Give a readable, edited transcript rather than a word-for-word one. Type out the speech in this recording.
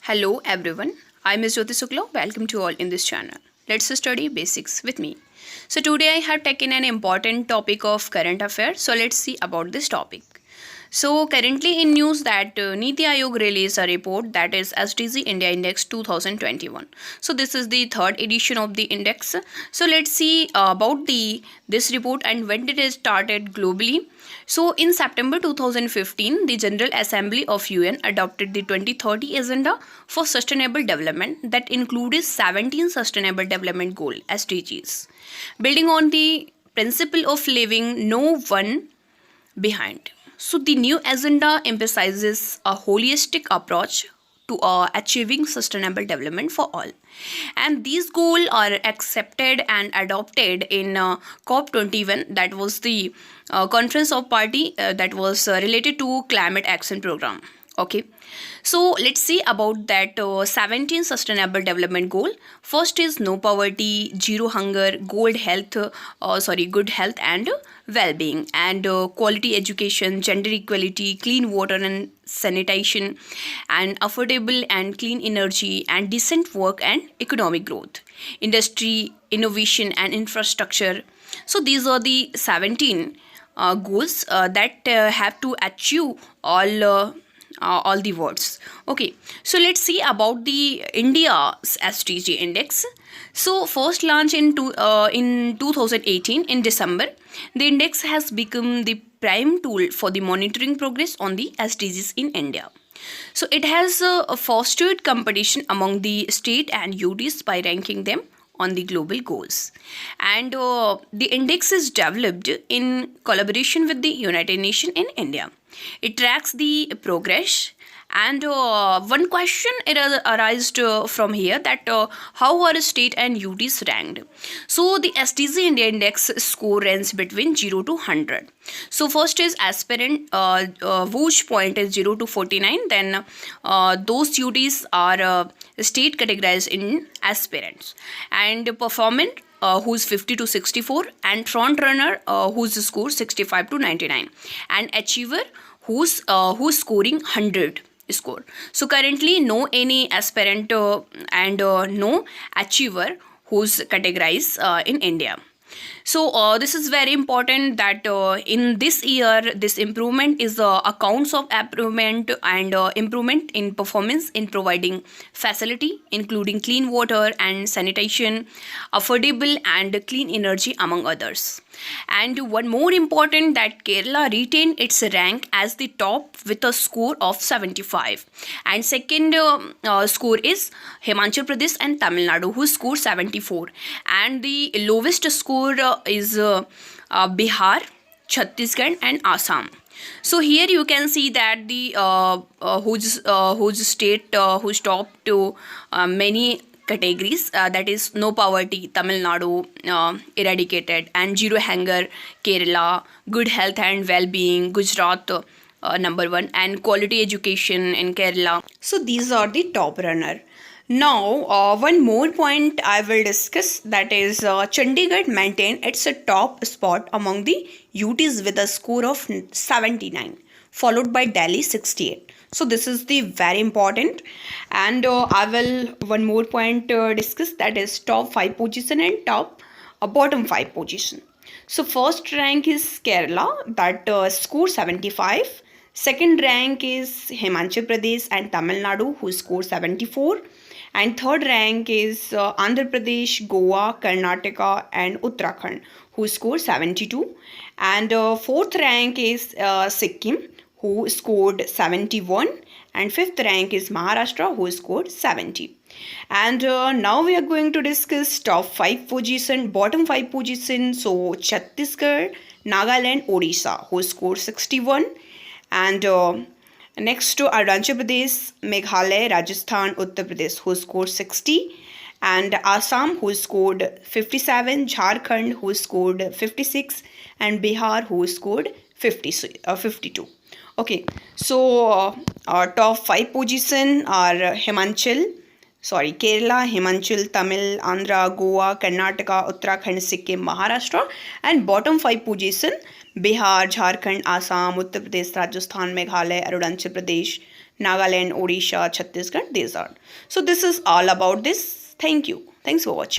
Hello everyone, I'm Ms. Jyoti Sukla. Welcome to all in this channel. Let's study basics with me. So today I have taken an important topic of current affairs. So let's see about this topic. So currently in news that Niti Aayog released a report that is SDG India Index 2021. So this is the third edition of the index. So let's see about this report and when it is started globally. So in September 2015, the General Assembly of UN adopted the 2030 Agenda for Sustainable Development that included 17 Sustainable Development Goal (SDGs), building on the principle of leaving no one behind. So, the new agenda emphasizes a holistic approach to achieving sustainable development for all. And these goals are accepted and adopted in COP21, that was the conference of party that was related to climate action program. Okay, so let's see about that 17 sustainable development goal. First is no poverty, zero hunger, good health and well-being, and quality education, gender equality, clean water and sanitation, and affordable and clean energy, and decent work and economic growth, industry, innovation and infrastructure. So these are the 17 goals that have to achieve all the words. Okay, so let's see about the India's SDG index. So first launched in 2018 in December, the index has become the prime tool for the monitoring progress on the SDGs in India. So it has fostered competition among the state and UTs by ranking them on the global goals. And the index is developed in collaboration with the United Nations in India. It tracks the progress, and one question arises from here that how are state and UTs ranked? So the SDG India Index score ranks between 0 to 100. So first is aspirant, whose point is 0 to 49. Then those UTs are state categorized in aspirants, and performant who's 50 to 64, and front runner whose score 65 to 99, and achiever who's scoring 100 score. So currently no any aspirant and no achiever who's categorized in India. So this is very important that in this year this improvement is accounts of improvement and improvement in performance in providing facility including clean water and sanitation, affordable and clean energy among others. And one more important that Kerala retained its rank as the top with a score of 75, and second score is Himachal Pradesh and Tamil Nadu who scored 74, and the lowest score is Bihar, Chhattisgarh and Assam. So here you can see that the whose state who's top to many categories, that is no poverty Tamil Nadu eradicated, and zero hunger Kerala, good health and well-being Gujarat number 1, and quality education in Kerala. So these are the top runner. Now, one more point I will discuss, that is Chandigarh maintained its top spot among the UTs with a score of 79, followed by Delhi 68. So this is the very important, and I will one more point discuss, that is top 5 position and bottom 5 position. So first rank is Kerala that score 75. Second rank is Himachal Pradesh and Tamil Nadu who score 74. And third rank is Andhra Pradesh, Goa, Karnataka and Uttarakhand who score 72. And fourth rank is Sikkim who scored 71. And fifth rank is Maharashtra who scored 70. And now we are going to discuss top 5 position, bottom 5 position. So Chhattisgarh, Nagaland, Odisha who scored 61. And next to Arunachal Pradesh, Meghalaya, Rajasthan, Uttar Pradesh who scored 60, and Assam who scored 57, Jharkhand who scored 56, and Bihar who scored 52. Okay, so our top 5 position are Kerala, Himachal, Tamil, Andhra, Goa, Karnataka, Uttarakhand, Sikkim, Maharashtra, and bottom 5 position Bihar, Jharkhand, Assam, Uttar Pradesh, Rajasthan, Meghalaya, Arunachal Pradesh, Nagaland, Odisha, Chhattisgarh, these are. So this is all about this. Thank you. Thanks for watching.